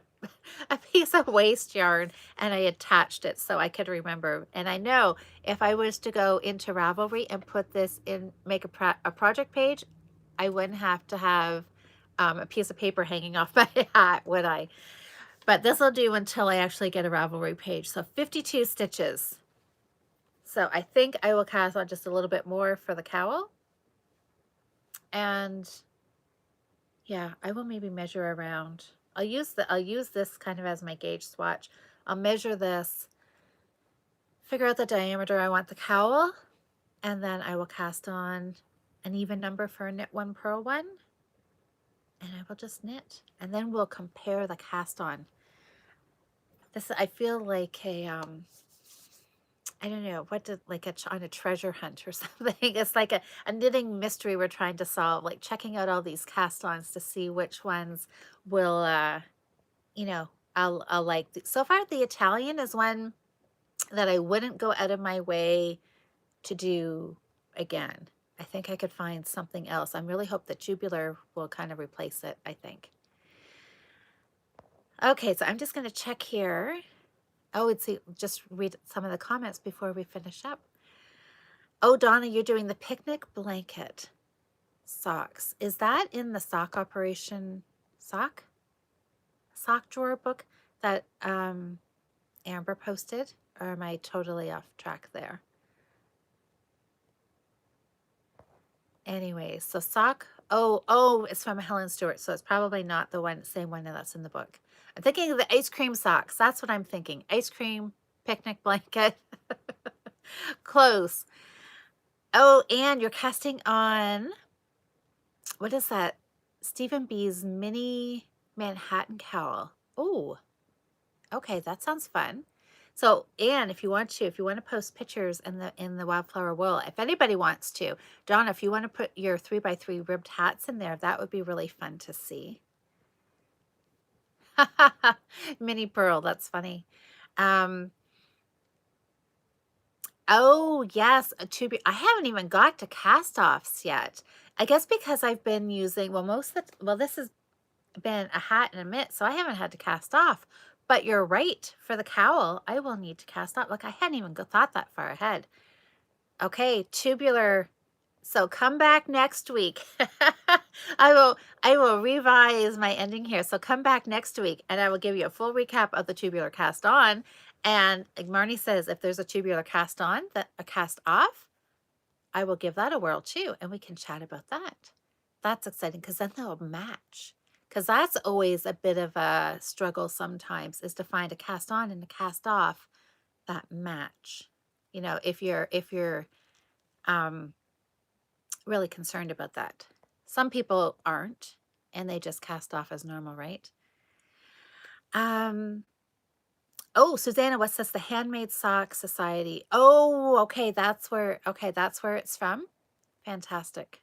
S1: a piece of waste yarn, and I attached it so I could remember. And I know if I was to go into Ravelry and put this in, make a project page, I wouldn't have to have a piece of paper hanging off my hat, would I? But this will do until I actually get a Ravelry page. So 52 stitches. So I think I will cast on just a little bit more for the cowl. And yeah, I will maybe measure around. I'll use this kind of as my gauge swatch. I'll measure this, figure out the diameter I want the cowl, and then I will cast on an even number for a knit one, purl one, and I will just knit. And then we'll compare the cast on. This, I feel like a, I don't know, what did, like on a treasure hunt or something. It's like a knitting mystery we're trying to solve, like checking out all these cast-ons to see which ones will, you know, I'll like. So far, the Italian is one that I wouldn't go out of my way to do again. I think I could find something else. I really hope that Tubular will kind of replace it, I think. Okay, so I'm just going to check here. Oh, and see, just read some of the comments before we finish up. Oh, Donna, you're doing the picnic blanket socks. Is that in the sock operation sock drawer book that Amber posted? Or am I totally off track there? Anyway, so sock. Oh, it's from Helen Stewart, so it's probably not the same one that's in the book. I'm thinking of the ice cream socks. That's what I'm thinking. Ice cream picnic blanket. Close. Oh, and you're casting on, what is that? Stephen B's mini Manhattan cowl. Oh, okay, that sounds fun. So, and if you want to post pictures in the Wildflowerwool, if anybody wants to, Donna, if you want to put your 3x3 ribbed hats in there, that would be really fun to see. Mini Pearl, that's funny. Oh, yes, I haven't even got to cast-offs yet. I guess because I've been using, this has been a hat and a mitt, so I haven't had to cast off. But you're right, for the cowl, I will need to cast off. Look, I hadn't even thought that far ahead. Okay, tubular. So come back next week. I will revise my ending here. So come back next week and I will give you a full recap of the tubular cast on. And like Marnie says, if there's a tubular cast on, a cast off, I will give that a whirl too. And we can chat about that. That's exciting because then they'll match. Because that's always a bit of a struggle sometimes, is to find a cast on and a cast off that match. You know, if you're really concerned about that. Some people aren't, and they just cast off as normal, right? Oh, Susanna, what's this? The Handmade Sock Society. Oh, okay, that's where it's from. Fantastic.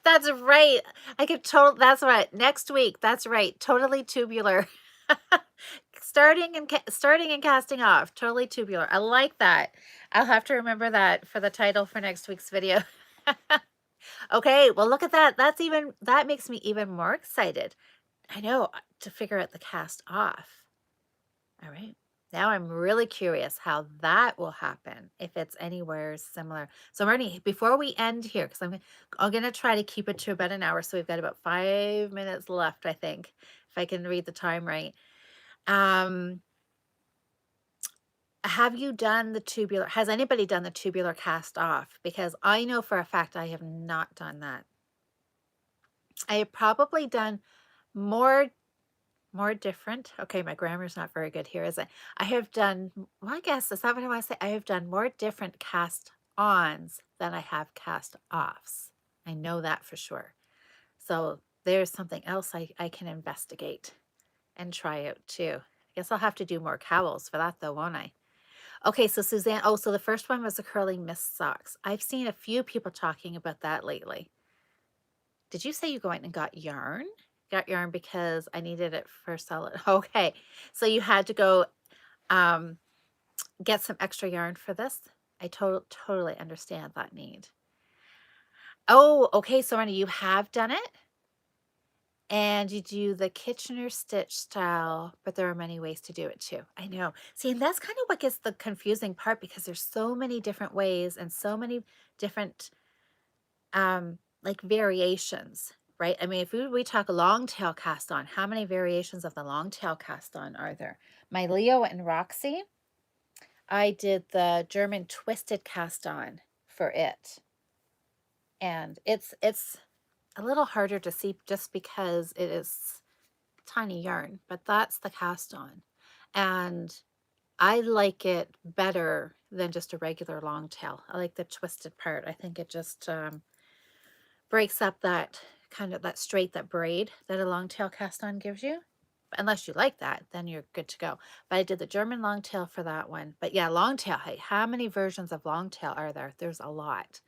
S1: That's right. That's right. Next week. That's right. Totally tubular. starting and casting off. Totally tubular. I like that. I'll have to remember that for the title for next week's video. Okay, well, look at that. That makes me even more excited. I know, to figure out the cast off. All right. Now I'm really curious how that will happen, if it's anywhere similar. So Marnie, before we end here, because I'm gonna try to keep it to about an hour, so we've got about 5 minutes left, I think, if I can read the time right. Have you done the tubular? Has anybody done the tubular cast off? Because I know for a fact I have not done that. I have probably done more different. Okay, my grammar's not very good here, is it? I have done, well, I guess, is that what I want to say? I have done more different cast ons than I have cast offs. I know that for sure. So there's something else I can investigate and try out too. I guess I'll have to do more cowls for that though, won't I? Okay, so Suzanne, oh, so the first one was the curling mist socks. I've seen a few people talking about that lately. Did you say you go out and got yarn? Got yarn because I needed it for solid. Okay, so you had to go get some extra yarn for this. I totally understand that need. Oh, okay, so Ronnie, you have done it? And you do the Kitchener stitch style, but there are many ways to do it too. I know. See, and that's kind of what gets the confusing part, because there's so many different ways and so many different like variations, right? I mean, if we talk long tail cast on, how many variations of the long tail cast on are there? My Leo and Roxy, I did the German twisted cast on for it. And it's a little harder to see just because it is tiny yarn, but that's the cast on. And I like it better than just a regular long tail. I like the twisted part. I think it just breaks up that kind of that straight, that braid that a long tail cast on gives you. Unless you like that, then you're good to go. But I did the German long tail for that one. But yeah, long tail, hey, how many versions of long tail are there? There's a lot.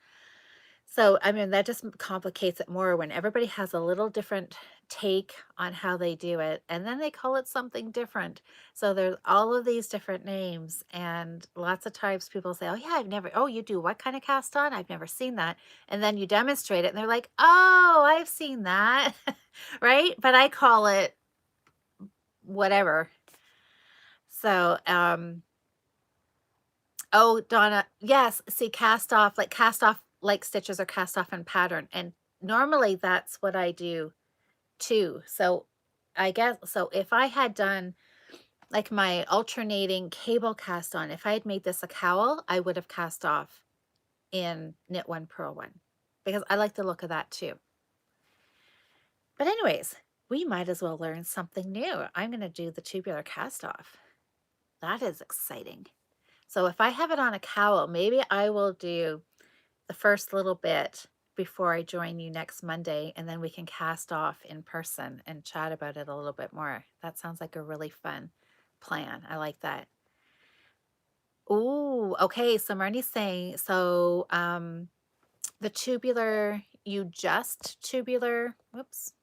S1: So, I mean, that just complicates it more when everybody has a little different take on how they do it, and then they call it something different. So there's all of these different names, and lots of times people say, oh yeah, oh, you do what kind of cast on? I've never seen that. And then you demonstrate it and they're like, oh, I've seen that. Right? But I call it whatever. So, oh, Donna, yes, see, cast off like stitches, or cast off in pattern. And normally that's what I do too. So I guess, so if I had done like my alternating cable cast on, if I had made this a cowl, I would have cast off in Knit One, Purl One, because I like the look of that too. But anyways, we might as well learn something new. I'm going to do the tubular cast off. That is exciting. So if I have it on a cowl, maybe I will do the first little bit before I join you next Monday, and then we can cast off in person and chat about it a little bit more. That sounds like a really fun plan. I like that. Ooh, okay. So Marnie's saying, so the tubular, whoops.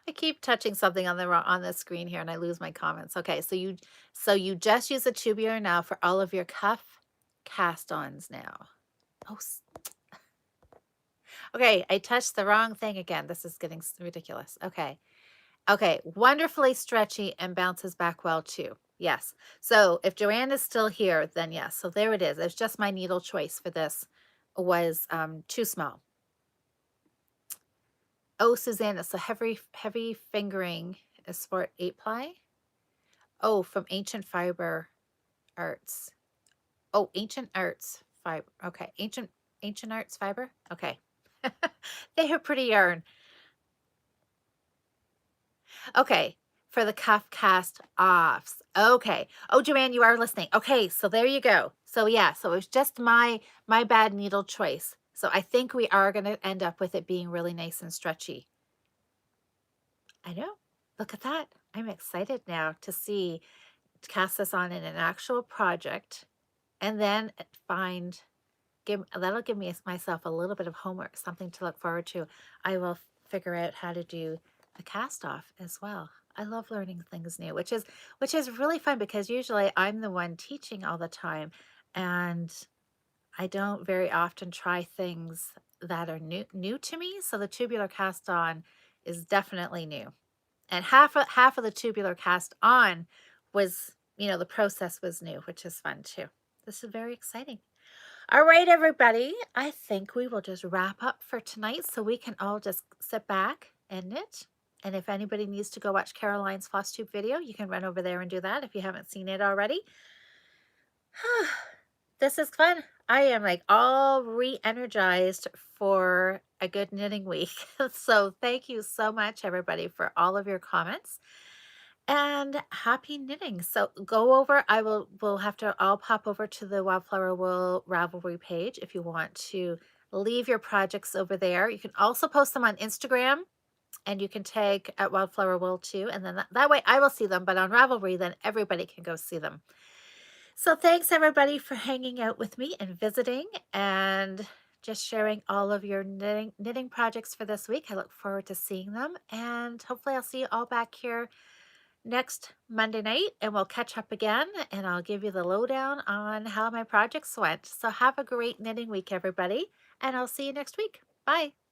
S1: I keep touching something on the screen here and I lose my comments. Okay, so you just use the tubular now for all of your cuff cast-ons now. Oh, okay, I touched the wrong thing again. This is getting ridiculous. Okay. Okay, wonderfully stretchy and bounces back well too. Yes. So if Joanne is still here, then yes. So there it is. It's just my needle choice for this was too small. Oh, Susanna, so heavy fingering is for 8-ply. Oh, from Ancient Fiber Arts. Oh, Ancient Arts Fiber. Okay, Ancient Arts Fiber. Okay. They have pretty yarn. Okay, for the cuff cast offs. Okay. Oh, Joanne, you are listening. Okay, so there you go. So yeah, so it was just my bad needle choice. So I think we are going to end up with it being really nice and stretchy. I know. Look at that. I'm excited now to cast this on in an actual project, and then that'll give myself a little bit of homework, something to look forward to. I will figure out how to do the cast off as well. I love learning things new, which is really fun because usually I'm the one teaching all the time, and I don't very often try things that are new to me. So the tubular cast on is definitely new. And half of the tubular cast on was, the process was new, which is fun too. This is very exciting. All right, everybody. I think we will just wrap up for tonight so we can all just sit back and knit. And if anybody needs to go watch Caroline's floss tube video, you can run over there and do that if you haven't seen it already. This is fun. I am like all re-energized for a good knitting week. So thank you so much, everybody, for all of your comments. And happy knitting. So go over, I'll pop over to the Wildflower Wool Ravelry page if you want to leave your projects over there. You can also post them on Instagram and you can tag at Wildflower Wool too. And then that way I will see them, but on Ravelry, then everybody can go see them. So thanks everybody for hanging out with me and visiting and just sharing all of your knitting projects for this week. I look forward to seeing them and hopefully I'll see you all back here next Monday night and we'll catch up again and I'll give you the lowdown on how my projects went. So have a great knitting week, everybody, and I'll see you next week. Bye.